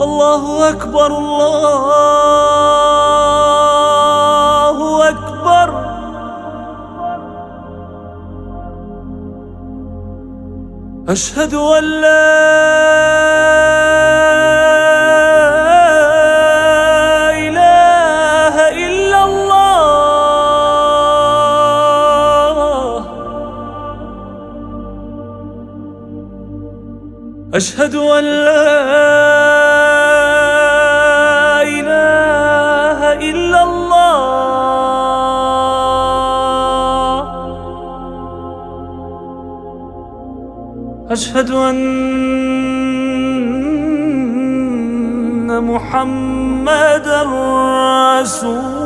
الله أكبر الله أكبر. أشهد أن لا إله إلا الله. أشهد أن لا إله إلا الله. أشهد أن محمدًا رسول